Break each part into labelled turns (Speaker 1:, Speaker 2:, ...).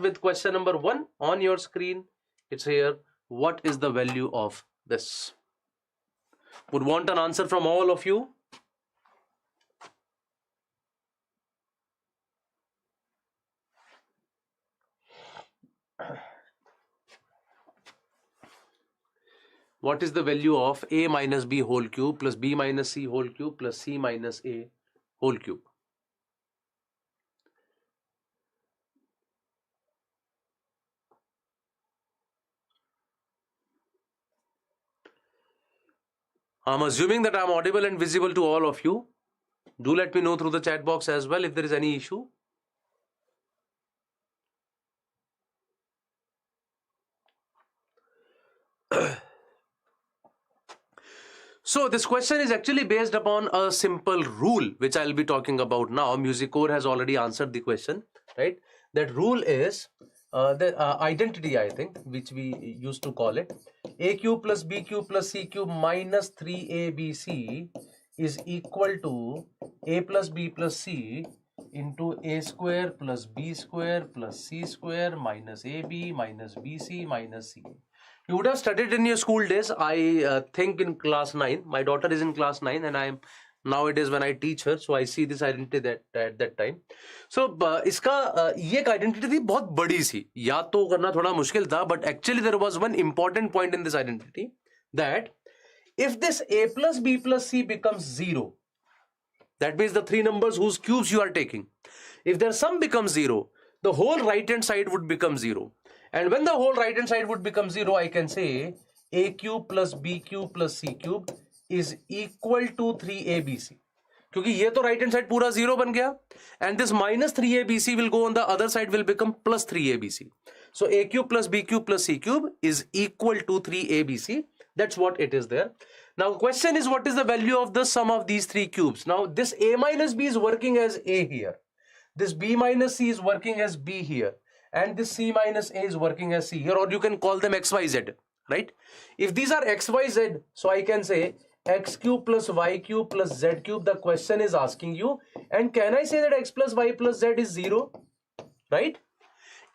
Speaker 1: with question number 1 on your screen. It's here. What is the value of this? Would want an answer from all of you. What is the value of a minus b whole cube plus b minus c whole cube plus c minus a whole cube? I'm assuming that I'm audible and visible to all of you. Do let me know through the chat box as well if there is any issue. So this question is actually based upon a simple rule which I'll be talking about now. Music Core has already answered the question, right? That rule is the identity, I think, which we used to call it. A cube plus b cube plus c cube minus 3abc is equal to a plus b plus c into a square plus b square plus c square minus ab minus bc minus c. You would have studied in your school days, I think in class 9. My daughter is in class 9 and I am nowadays when I teach her, so I see this identity at that time. So इसका ये एक identity थी बहुत बड़ी सी, याद तो करना थोड़ा मुश्किल था, but actually there was one important point in this identity that if this a plus b plus c becomes 0, that means the three numbers whose cubes you are taking, if their sum becomes 0, the whole right hand side would become 0. And when the whole right hand side would become 0, I can say a cube plus b cube plus c cube is equal to 3abc. क्योंकि ये तो right hand side पूरा 0 बन गया, and this minus 3abc will go on the other side, will become plus 3abc. So a cube plus b cube plus c cube is equal to 3abc. That's what it is there. Now question is, what is the value of the sum of these three cubes? Now this a minus b is working as a here. This b minus c is working as b here. And this c minus a is working as c here, or you can call them x, y, z, right? If these are x, y, z, so I can say x cube plus y cube plus z cube. The question is asking you, and can I say that x plus y plus z is 0, right?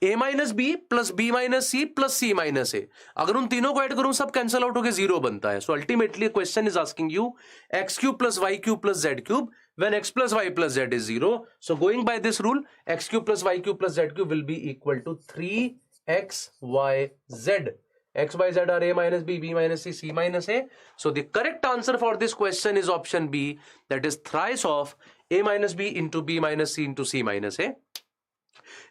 Speaker 1: a minus b plus b minus c plus c minus a. अगर उन तीनों को add करूं, सब cancel out होकर 0 बनता है. So ultimately question is asking you x cube plus y cube plus z cube when x plus y plus z is 0. So going by this rule, x cube plus y cube plus z cube will be equal to 3x y z. X, y, z are a minus b, b minus c, c minus a. So the correct answer for this question is option B, that is thrice of a minus b into b minus c into c minus a.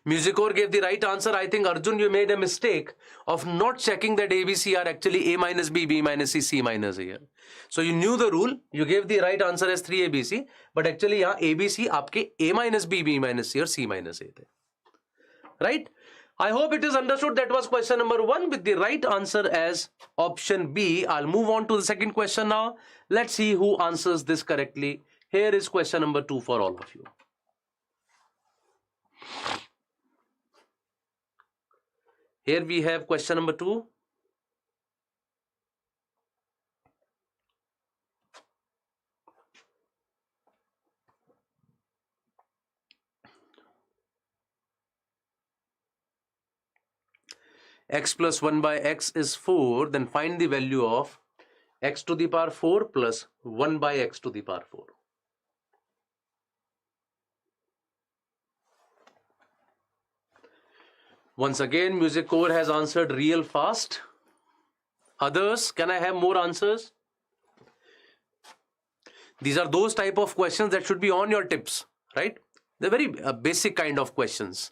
Speaker 1: Music Core gave the right answer. I think Arjun, you made a mistake of not checking that ABC are actually a minus b, b minus c, c minus a here. So you knew the rule, you gave the right answer as 3ABC, but actually यहाँ ABC आपके a minus b, b minus c और c minus a थे, right? I hope it is understood. That was question number 1 with the right answer as option B. I'll move on to the second question now. Let's see who answers this correctly. Here is question number 2 for all of you. Here we have question number 2. X plus 1 by x is 4, then find the value of x to the power 4 plus 1 by x to the power 4. Once again, Music Core has answered real fast. Others, can I have more answers? These are those type of questions that should be on your tips, right? They're very basic kind of questions.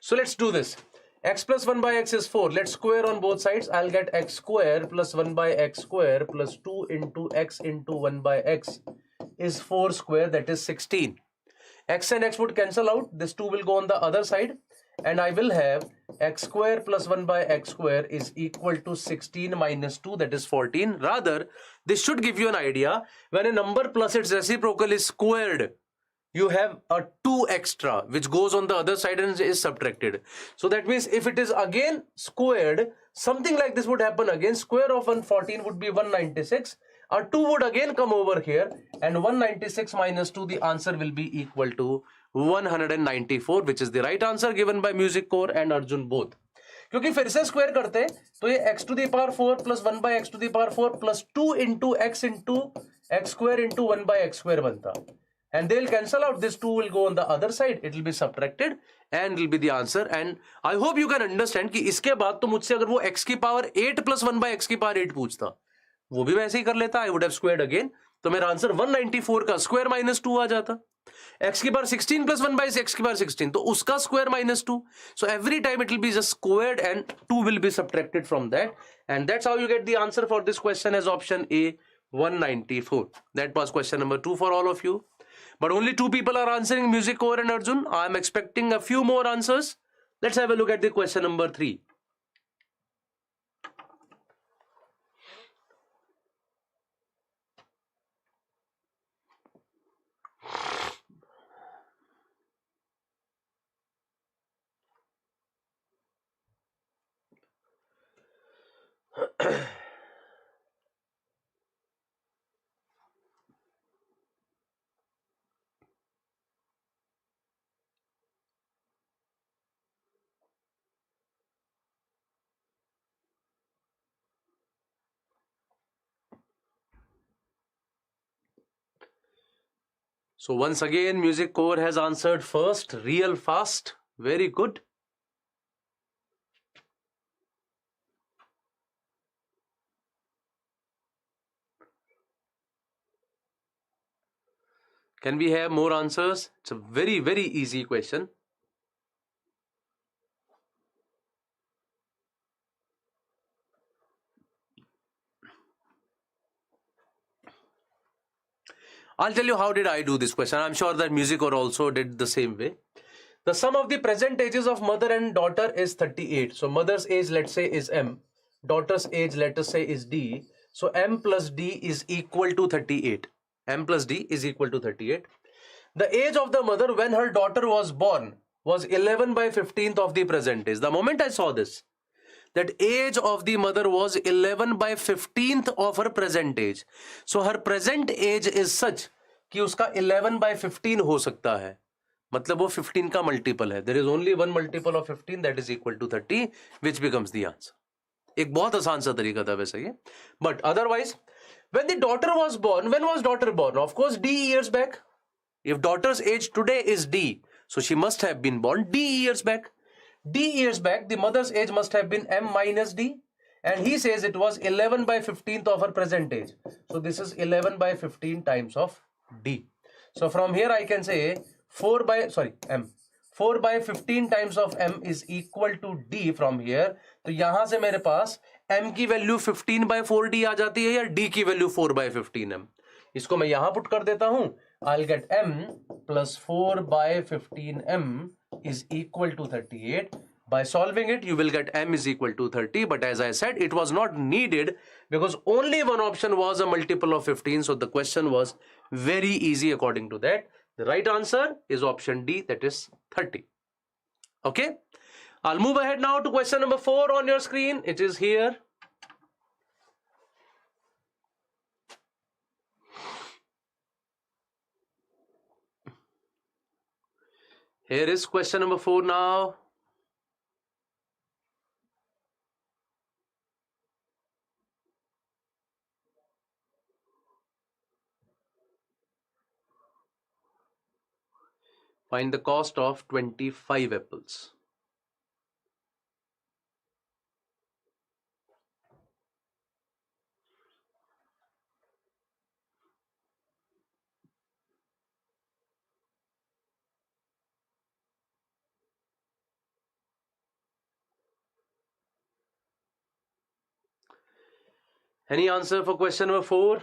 Speaker 1: So let's do this. X plus 1 by x is 4. Let's square on both sides. I'll get x square plus 1 by x square plus 2 into x into 1 by x is 4 square, that is 16. X and x would cancel out. This 2 will go on the other side. And I will have x square plus 1 by x square is equal to 16 minus 2, that is 14. Rather, this should give you an idea. When a number plus its reciprocal is squared, you have a 2 extra which goes on the other side and is subtracted. So that means if it is again squared, something like this would happen again. Square of 114 would be 196. A 2 would again come over here, and 196 minus 2, the answer will be equal to 194, which is the right answer given by Music Core and Arjun both. क्योंकि फिर से square करते तो ये x to the power 4 plus 1 by x to the power 4 plus 2 into x square into 1 by x square बनता, and they'll cancel out. This 2 will go on the other side, it will be subtracted and will be the answer. And I hope you can understand कि इसके बाद तो मुझसे अगर वो x की power 8 plus 1 by x की power 8 पूछता, वो भी वैसे ही कर लेता. I would have squared again, तो मेरा आंसर 194 का स्क्वायर माइनस 2 आ जाता. x की पावर 16 plus 1 by x की पावर 16, तो उसका square minus 2. So every time it will be just squared and 2 will be subtracted from that, and that's how you get the answer for this question as option A, 194. That was question number 2 for all of you. But only 2 people are answering, Music Core and Arjun. I am expecting a few more answers. Let's have a look at the question number 3. So once again, Music Core has answered first, real fast. Very good. Can we have more answers? It's a very, very easy question. I'll tell you how did I do this question. I'm sure that Music Core also did the same way. The sum of the present ages of mother and daughter is 38. So mother's age, let's say, is M. Daughter's age, let us say, is D. So M plus D is equal to 38. M plus D is equal to 38. The age of the mother when her daughter was born was 11 by 15th of the present age. The moment I saw this, that age of the mother was 11 by 15th of her present age. So her present age is such कि उसका 11 by 15 हो सकता है, मतलब वो 15 का multiple है. There is only one multiple of 15 that is equal to 30, which becomes the answer. एक बहुत आसान सा तरीका था वैसे ये. But otherwise, when the daughter was born, when was daughter born? Of course, D years back. If daughter's age today is D, so she must have been born D years back. D years back, the mother's age must have been M minus D. And he says it was 11 by 15th of her present age. So this is 11 by 15 times of D. So from here I can say 4 by 15 times of M is equal to D from here. तो यहाँ से मेरे पास M की value 15 by 4D आ जाती है, या D की value 4 by 15M. इसको मैं यहाँ पुट कर देता हूँ. I'll get M plus 4 by 15M is equal to 38. By solving it, you will get M is equal to 30. But as I said, it was not needed because only one option was a multiple of 15. So the question was very easy according to that. The right answer is option D, that is 30. Okay. I'll move ahead now to question number 4 on your screen. It is here. Here is question number 4 now. Find the cost of 25 apples. Any answer for question number 4?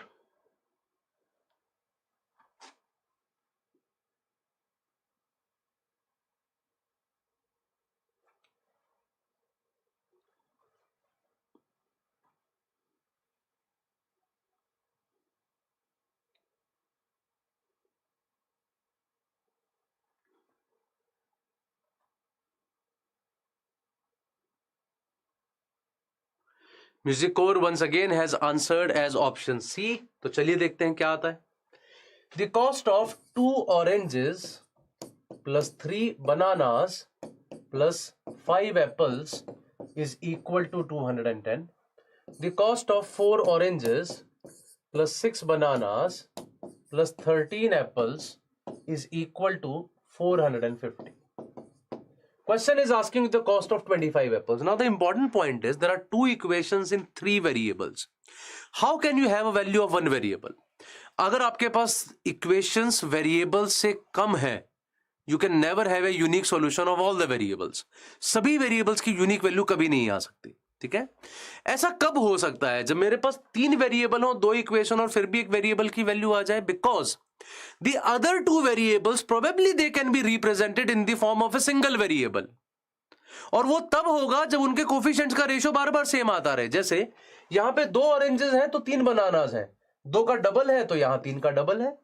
Speaker 1: Music core once again has answered as option C. तो चलिए देखते हैं क्या आता है. The cost of 2 oranges plus 3 bananas plus 5 apples is equal to 210. The cost of 4 oranges plus 6 bananas plus 13 apples is equal to 450. Question is asking the cost of 25 apples. Now the important point is there are two equations in 3 variables. How can you have a value of one variable? अगर आपके पास equations variables से कम है, you can never have a unique solution of all the variables. सभी variables की unique value कभी नहीं आ सकती. ठीक है. ऐसा कब हो सकता है जब मेरे पास 3 वेरिएबल हो, 2 इक्वेशन और फिर भी एक वेरिएबल की वैल्यू आ जाए? Because the other 2 variables probably they can be represented in the form of a single variable. और वो तब होगा जब उनके कोफिशिएंट्स का रेशियो बार बार सेम आता रहे. जैसे यहां पे 2 ऑरेंजेस हैं तो 3 बनानास हैं, 2 का डबल है तो यहां 3 का डबल है,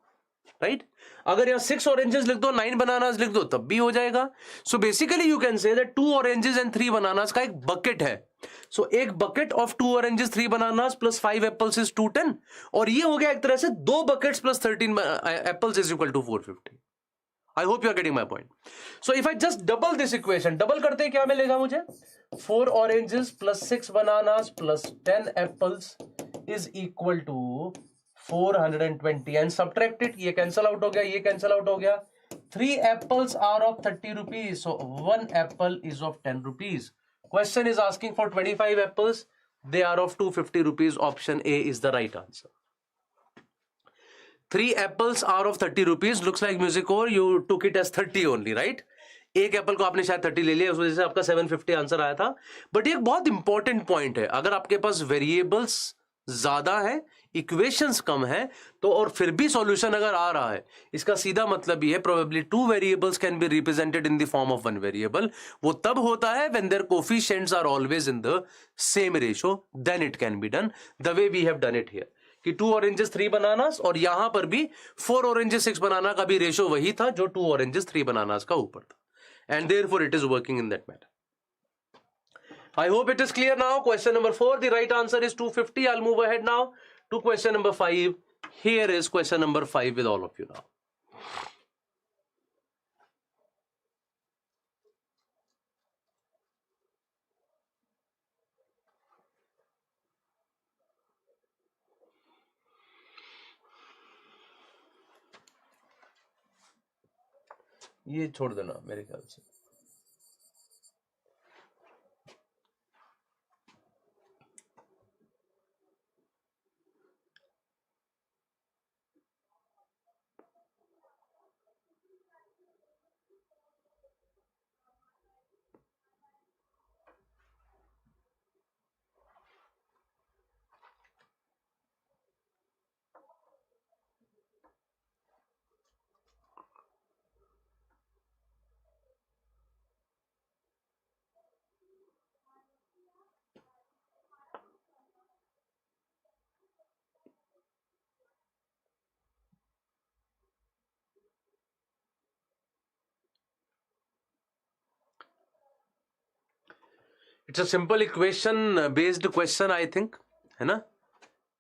Speaker 1: राइट? अगर यहां 6 ऑरेंजेस लिख दो, 9 बनानास लिख दो, तब भी हो जाएगा. So basically you can say that 2 oranges and 3 bananas का एक बकेट है. सो एक bucket of 2 oranges 3 bananas plus 5 apples is 210. और ये हो गया एक तरह से 2 buckets plus 13 apples is equal to 450. I hope you are getting my point. So if I just double this equation, double करते क्या मिलेगा मुझे? 4 oranges plus 6 bananas plus 10 apples is equal to 420 and subtract it. ये cancel out हो गया, ये cancel out हो गया. 3 apples are of 30 rupees, so 1 apple is of 10 rupees. Question is asking for 25 apples. They are of 250 rupees. Option A is the right answer. 3 apples are of 30 rupees. Looks like music or you took it as 30 only, right? एक Apple को आपने शायद 30 ले लिया, उस वजह से आपका 750 आंसर आया था. बट एक बहुत इंपॉर्टेंट पॉइंट है, अगर आपके पास वेरिएबल्स ज्यादा है, इक्वेशंस कम है, तो और फिर भी सॉल्यूशन अगर आ रहा है, इसका सीधा मतलब ये है probably 2 variables can be represented in the form of 1 variable. वो तब होता है when their coefficients are always in the same ratio, then it can be done the way we have done it here कि 2 oranges 3 bananas, और यहां पर भी 4 oranges 6 बनाना का भी रेशियो वही था जो 2 ऑरेंजेस 3 बनानास का ऊपर था. And therefore it is working in that matter. I hope it is clear now. Question number 4, the right answer is 250. I'll move ahead now to question number 5. Here is question number 5 with all of you now. ये छोड़ देना मेरे ख्याल से. It's a simple equation based question I think, है ना?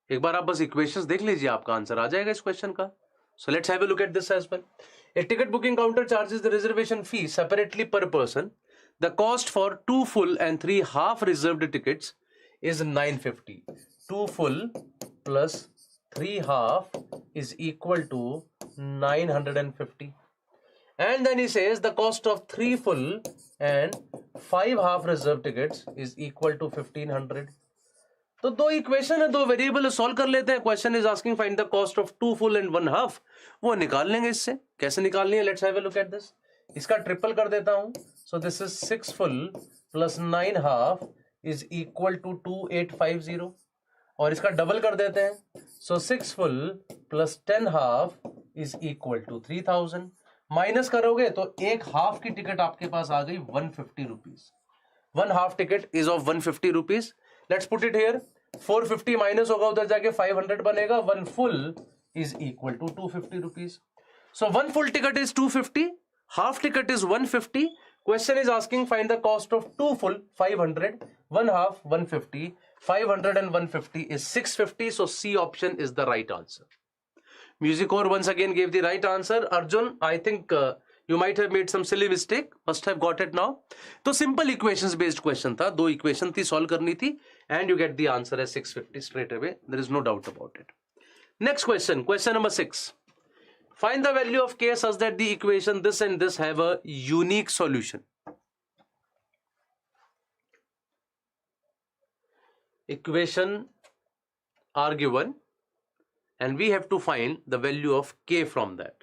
Speaker 1: एक बार आप बस इक्वेशंस देख लीजिए, आपका आंसर आ जाएगा इस क्वेश्चन का. So let's have a look at this as well. A ticket booking counter charges the reservation fee separately per person. The cost for 2 full and 3 half reserved tickets is 950. 2 full plus 3 half is equal to 950. And then he says the cost of 3 full and 5 half reserved tickets is equal to 1500. तो 2 equation है, 2 variable solve कर लेते हैं. Question is asking find the cost of 2 full and 1 half. वो निकाल लेंगे इससे. कैसे निकालनी है? Let's have a look at this. इसका ट्रिपल कर देता हूं. So this is 6 full plus 9 half is equal to 2850. और इसका डबल कर देते हैं. So 6 full plus 10 half is equal to 3000. Minus करोगे तो एक हाफ की टिकट आपके पास आ गई 150 rupees. 1 half ticket is of 150 rupees. Let's put it here. 450 minus होगा उधर जाके 500 बनेगा. 1 full is equal to 250 rupees. So 1 full ticket is 250, half ticket is 150. Question is asking find the cost of 2 full 500, 1 half 150. 500 and 150 is 650. So C option is the right answer. Music core once again gave the right answer. Arjun, I think you might have made some silly mistake. Must have got it now. तो simple equations based question था. दो equation थी solve करनी थी, and you get the answer as 650 straight away. There is no doubt about it. Next question, question number 6. Find the value of k such that the equation this and this have a unique solution. Equation are given and we have to find the value of k from that.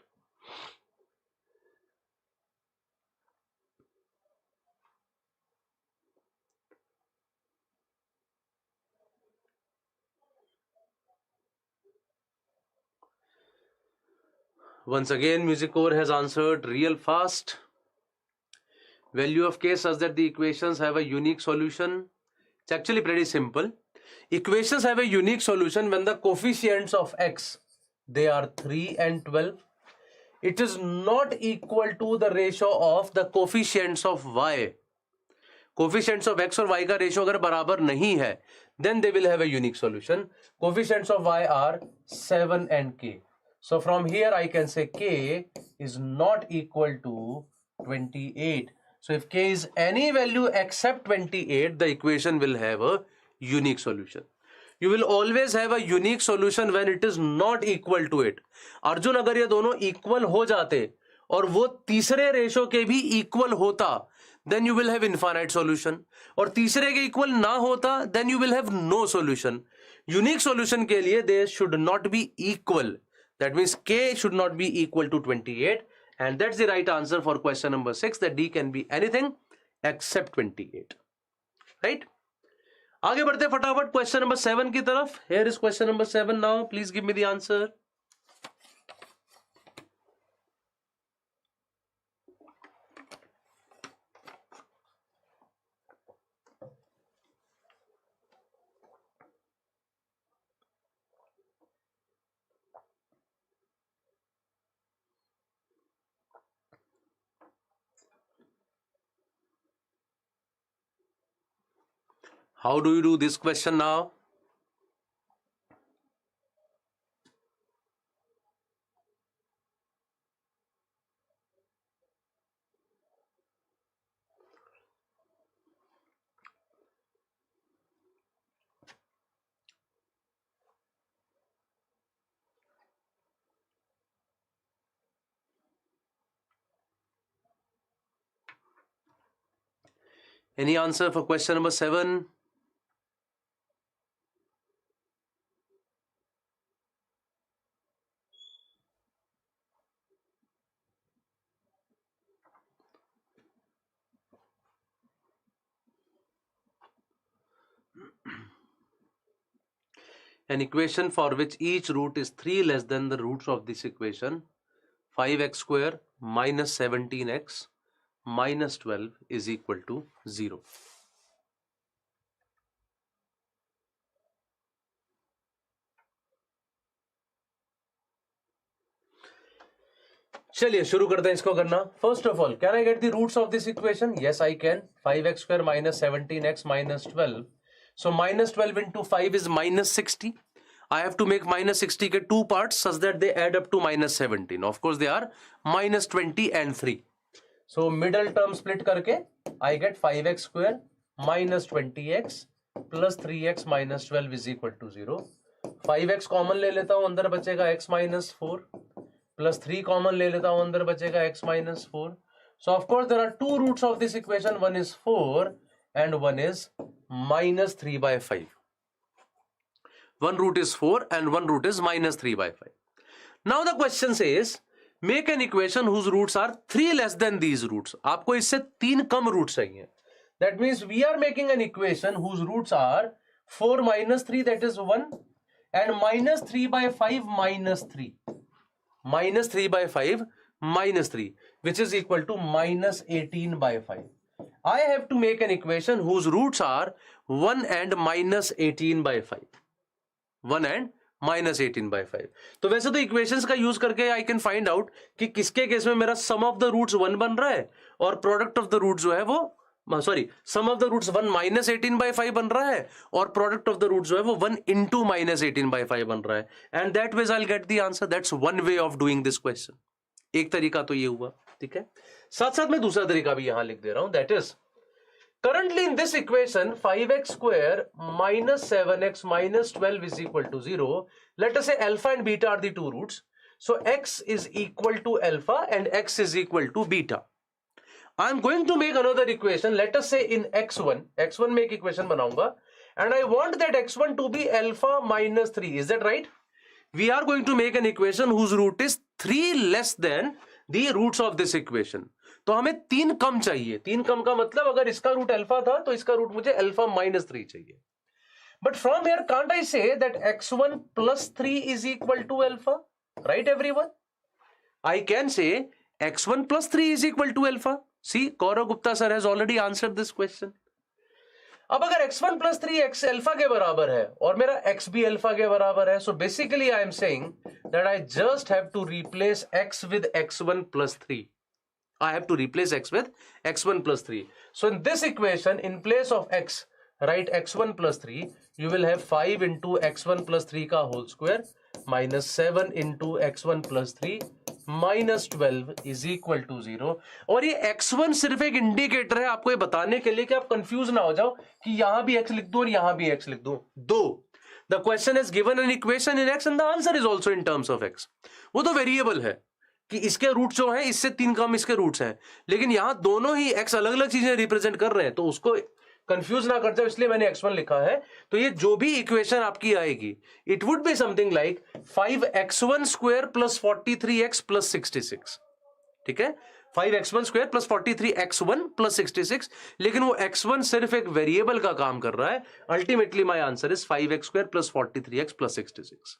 Speaker 1: Once again, Music Core has answered real fast. Value of k such that the equations have a unique solution. It's actually pretty simple. Equations have a unique solution when the coefficients of x, they are 3 and 12. It is not equal to the ratio of the coefficients of y. Coefficients of x और y का ratio अगर बराबर नहीं है, then they will have a unique solution. Coefficients of y are 7 and k. So from here I can say k is not equal to 28. So if k is any value except 28, the equation will have a unique solution. You will always have a unique solution when it is not equal to it. Arjun, अगर ये दोनों equal हो जाते और वो तीसरे ratio के भी equal होता, then you will have infinite solution. और तीसरे के equal ना होता, then you will have no solution. Unique solution के लिए they should not be equal. That means k should not be equal to 28, and that's the right answer for question number 6, that d can be anything except 28. Right? आगे बढ़ते फटाफट question number 7 की तरफ. Here is question number 7 now. Please give me the answer. How do you do this question now? Any answer for question number 7? An equation for which each root is 3 less than the roots of this equation, 5x square minus 17x minus 12 is equal to 0. चलिए शुरू करते हैं इसको करना. First of all, can I get the roots of this equation? Yes, I can. 5x square minus 17x minus 12. So minus 12 into 5 is minus 60. I have to make minus 60 के two parts such that they add up to minus 17. Of course, they are minus 20 and 3. So middle term split करके I get 5x square minus 20x plus 3x minus 12 is equal to 0. 5x common ले लेता हूँ, अंदर बचेगा x minus 4 plus 3 common ले लेता हूँ, अंदर बचेगा x minus 4. So of course there are two roots of this equation. One is 4 and one is minus 3 by 5. One root is 4 and one root is minus 3 by 5. Now the question says, make an equation whose roots are 3 less than these roots. आपको इससे 3 कम roots चाहिए. That means we are making an equation whose roots are 4 minus 3, that is 1, and minus 3 by 5 minus 3. Minus 3 by 5 minus 3, which is equal to minus 18 by 5. I have to make an equation whose roots are 1 and minus 18 by 5. 1 and minus 18 by 5. तो वैसे तो equations का use करके I can find out कि किसके case में मेरा सम of the roots 1 बन रहा है और प्रोडक्ट ऑफ द रूट जो है वो sorry, sum of the roots 1 minus 18/5 बन रहा है और प्रोडक्ट ऑफ द रूट जो है वो 1 इंटू माइनस 18/5 बन रहा है, and that ways I will get the answer. That's one way of doing this question. एक तरीका तो ये हुआ, ठीक है. साथ साथ मैं दूसरा तरीका भी यहां लिख दे रहा हूं. That is currently in this equation 5x square minus 7x minus 12 is equal to 0. Let us say alpha and beta are the two roots. So x is equal to alpha and x is equal to beta. I am going to make another equation. Let us say in x1 में एक equation बनाऊंगा and I want that x1 to be alpha minus 3. Is that right? We are going to make an equation whose root is 3 less than the roots of this equation. तो हमें 3 कम चाहिए. 3 कम का मतलब अगर इसका रूट अल्फा था तो इसका रूट मुझे अल्फा माइनस 3 चाहिए. But from here can't I say that x1 plus 3 is equal to alpha? Right everyone? I can say x1 plus 3 is equal to alpha. See, Gaurav Gupta sir has already answered this question. अब अगर x1 plus 3 x alpha के बराबर है और मेरा x भी alpha के बराबर है, so basically I am saying that I just have to replace x with x1 plus 3. I have to replace x with x1 plus 3. So in this equation, in place of x, write x1 plus 3. You will have 5 into x1 plus 3 का whole square minus 7 into x1 plus 3 minus 12 is equal to 0. और ये x1 सिर्फ एक indicator है आपको ये बताने के लिए कि आप कंफ्यूज ना हो जाओ कि यहां भी x लिख दो और यहां भी x लिख दो. दो the question has given an equation in x and the answer is also in terms of x. वो तो वेरिएबल है कि इसके रूट जो है इससे 3 कम इसके रूट्स हैं, लेकिन यहां दोनों ही x अलग अलग चीजें रिप्रेजेंट कर रहे हैं, तो उसको कंफ्यूज ना करते हो इसलिए मैंने x1 लिखा है. तो ये जो भी इक्वेशन आपकी आएगी it would be something like 5x1 square plus 43x plus 66. ठीक है, 5x1 square plus 43x1 plus 66. लेकिन वो x1 सिर्फ एक वेरिएबल का काम कर रहा है. Ultimately my answer is 5x square plus 43x plus 66.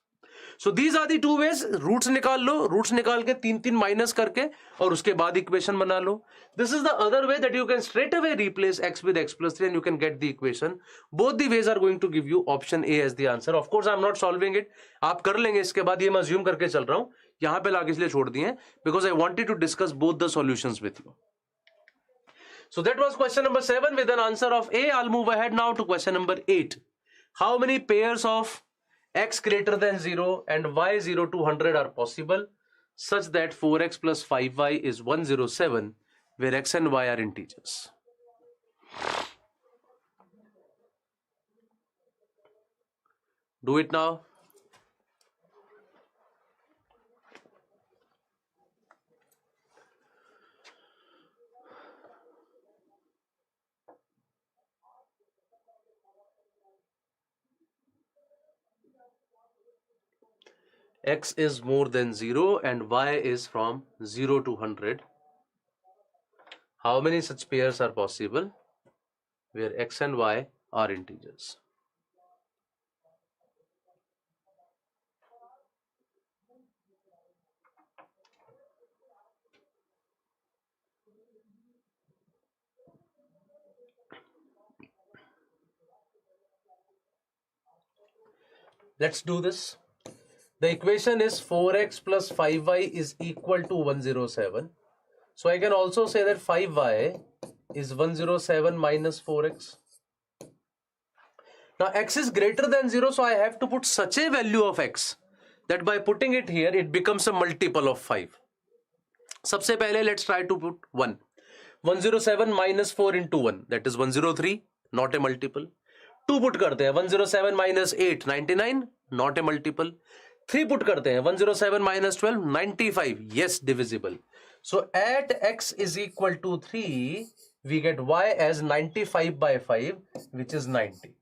Speaker 1: So these are the two ways. Roots निकाल लो, रूट्स निकाल के 3 माइनस करके और उसके बाद इक्वेशन बना लो. This is the other way that you can straight away replace x with x plus 3 and you can get the equation. Both the ways are going to give you option A as the answer. Of course I am not solving it. आप कर लेंगे इसके बाद. ये मैं assume करके चल रहा हूं, यहां पे लाके इसलिए छोड़ दिए because I wanted to discuss both the solutions with you. So that was question number 7 with an answer of A. I'll move ahead now to question number 8. How many pairs of x greater than 0 and y 0 to 100 are possible such that 4x plus 5y is 107 where x and y are integers? Do it now. X is more than 0 and y is from 0 to 100. How many such pairs are possible where x and y are integers? Let's do this. The equation is 4x plus 5y is equal to 107. So I can also say that 5y is 107 minus 4x. Now x is greater than 0, so I have to put such a value of x that by putting it here, it becomes a multiple of 5. सबसे पहले let's try to put 1. 107 minus 4 into 1, that is 103, not a multiple. 2 put करते हैं, 107 minus 8, 99, not a multiple. 3 put करते हैं, 107 minus 12, 95, yes, divisible. So at x is equal to 3, we get y as 95 by 5, which is 90.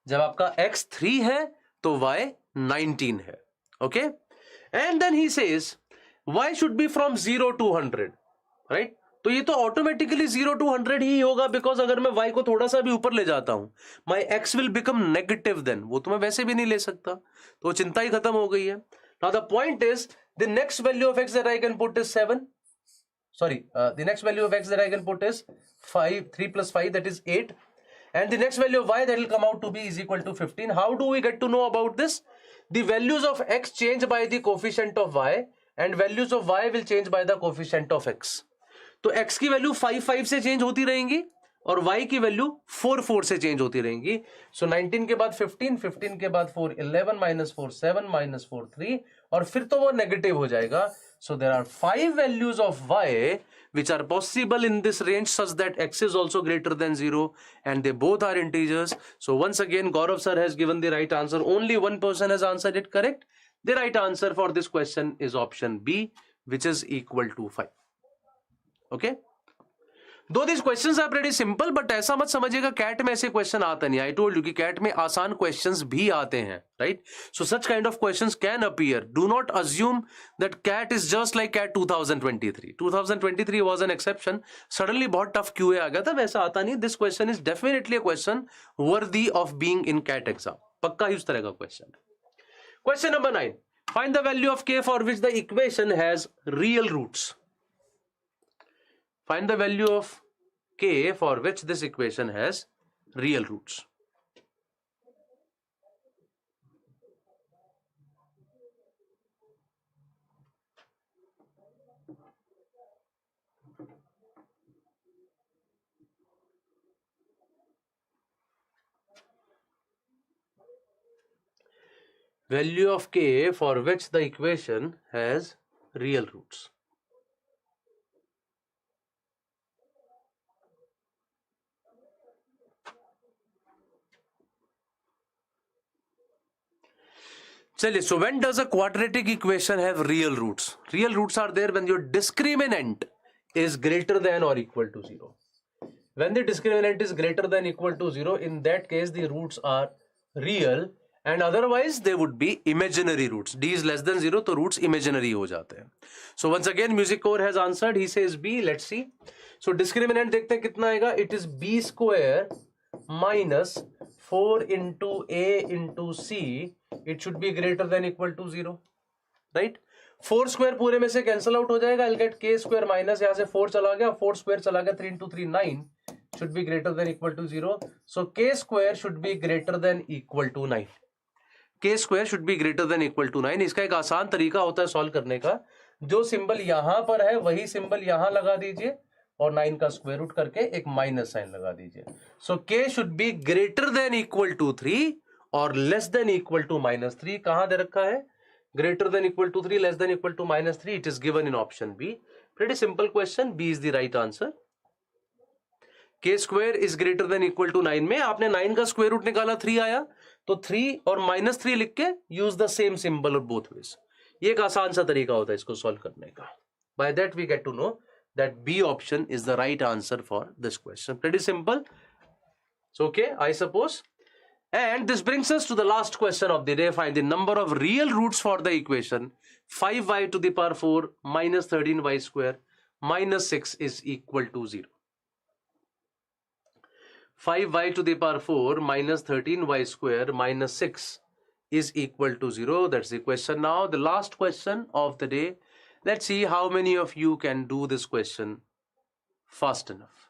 Speaker 1: जब आपका x 3 है तो y 19 है. Okay? And then he says y should be from 0 to 100, right? तो ये तो ऑटोमेटिकली 0 to 100 ही होगा, because अगर मैं y को थोड़ा सा भी ऊपर ले जाता हूं my x will become negative. Then वो तो मैं वैसे भी नहीं ले सकता, तो चिंता ही खत्म हो गई है. Now the point is the next value of x that I can put is 7. Sorry, the next value of x that I can put is 5, 3 plus 5, that is 8. And the next value of y that will come out to be is equal to 15. How do we get to know about this? The values of x change by the coefficient of y and values of y will change by the coefficient of x. तो x की value 5 5 से change होती रहेंगी और y की value 4 4 से change होती रहेंगी. सो 19 के बाद 15, 15 के बाद 4 11 माइनस 4 7 माइनस 4 3 और फिर तो वो नेगेटिव हो जाएगा. So there are 5 values of y which are possible in this range such that x is also greater than 0 and they both are integers. So once again Gaurav sir has given the right answer. Only one person has answered it correct. The right answer for this question is option B, which is equal to 5. Okay. Though these questions are pretty simple, but ऐसा मत समझिएगा cat में ऐसे question आता नहीं. I told you कि cat में आसान क्वेश्चंस भी आते हैं, right? So such kind of questions can appear. Do not assume that CAT is just like CAT 2023. 2023 was an exception. Suddenly बहुत tough QA आ गया था, वैसा आता नहीं. This question is definitely a question worthy of being in CAT exam. पक्का ही उस तरह का क्वेश्चन है. Question number 9. Find the value of K for which the equation has real roots. Find the value of K for which this equation has real roots. Value of K for which the equation has real roots. चलिए, so when does a quadratic equation have real roots? Real roots are there when your discriminant is greater than or equal to 0. When the discriminant is greater than equal to 0, in that case the roots are real and otherwise they would be imaginary roots. D is less than 0, तो roots imaginary हो जाते हैं. So once again Music Core has answered. He says B. Let's see. So discriminant देखते हैं कितना आएगा. It is B square minus 4 into A into C. It should be greater than equal to 0, right? 4 square पूरे में से cancel out हो जाएगा. I'll get K square minus यहाँ से 4 चला गया, 4 स्क्वायर चला गया, 3 into 3 9 should be greater than equal to 0. So K square should be greater than equal to 9. K square should be greater than equal to 9. इसका एक आसान तरीका होता है सॉल्व करने का. जो सिंबल यहां पर है वही सिंबल यहां लगा दीजिए और 9 का स्क्वायर रूट करके एक माइनस साइन लगा दीजिए. सो K should be greater than equal to 3 और लेस देन इक्वल टू -3. कहां दे रखा है? Greater than equal to 3, less than equal to -3. It is given in option B. Pretty simple question. B is the right answer. K square is greater than equal to 9 में आपने 9 का square root निकाला, 3 आया, तो 3 और -3 लिख के use the same symbol of both ways. ये एक आसान सा तरीका होता है इसको सॉल्व करने का. By that we get to know that B option is the right answer for this question. Pretty simple. So okay, I suppose. And this brings us to the last question of the day. Find the number of real roots for the equation 5y to the power 4 minus 13y square minus 6 is equal to 0. 5y to the power 4 minus 13y square minus 6 is equal to 0. That's the question. Now the last question of the day. Let's see how many of you can do this question fast enough.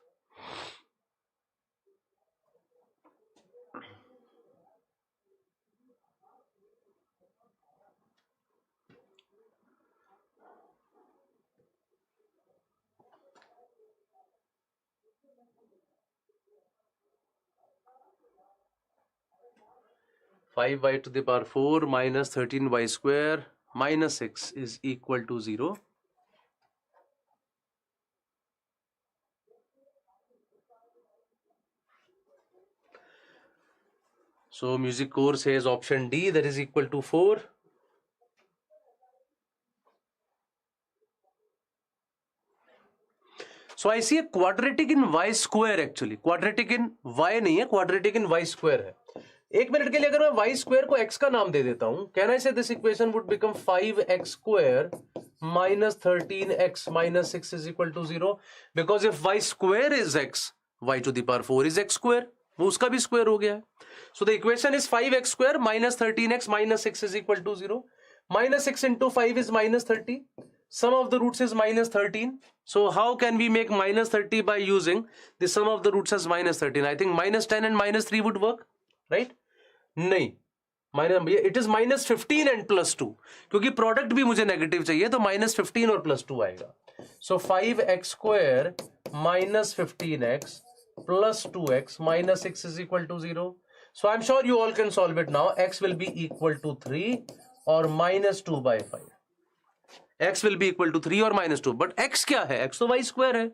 Speaker 1: Five y to the power 4 minus 13y square minus 6 is equal to 0. So Music Core says option D, that is equal to 4. So I see a quadratic in y square actually. Quadratic in y नहीं है, quadratic in y square है. एक minute के लिए अगर मैं y square को x का नाम दे देता हूं, कैन आई से this equation would become 5x square minus 13x minus 6 is equal to 0. Because if y square is x, y to the power 4 is x square. वो उसका भी स्क्वायर हो गया है. So the equation is 5x square minus 13x minus 6 is equal to 0. Minus 6 into 5 is minus 30. Sum of the roots is minus 13. So how can we make minus 30 by using the sum of the roots as minus 13? I think minus 10 and minus 3 would work, right? नहीं, minus it is -15 and +2, क्योंकि product भी मुझे negative चाहिए तो -15 और +2 आएगा. सो 5x square minus 15x plus 2x minus 6 is equal to 0. So I'm sure you all can solve it now. X will be equal to 3 or minus 2 by 5. X will be equal to 3 or minus 2. But x क्या है? X तो y square है.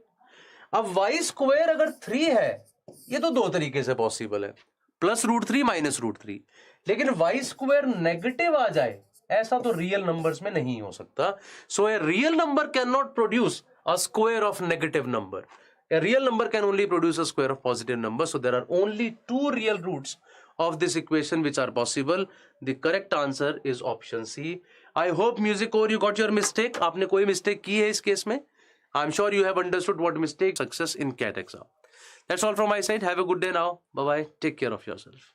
Speaker 1: अब y square अगर 3 है, ये तो दो तरीके से पॉसिबल है, प्लस रूट 3 माइनस रूट 3. लेकिन y स्क्वायर नेगेटिव आ जाए, ऐसा तो रियल नंबर्स में नहीं हो सकता. So a real number can not produce a square of negative number. A real number can only produce a square of positive number. So there are only two real roots of this equation which are possible. The correct answer is option C. I hope music core you got your mistake. आपने कोई mistake की है इस case में? I'm sure you have understood what mistake success in CAT exam. That's all from my side. Have a good day now. Bye bye. Take care of yourself.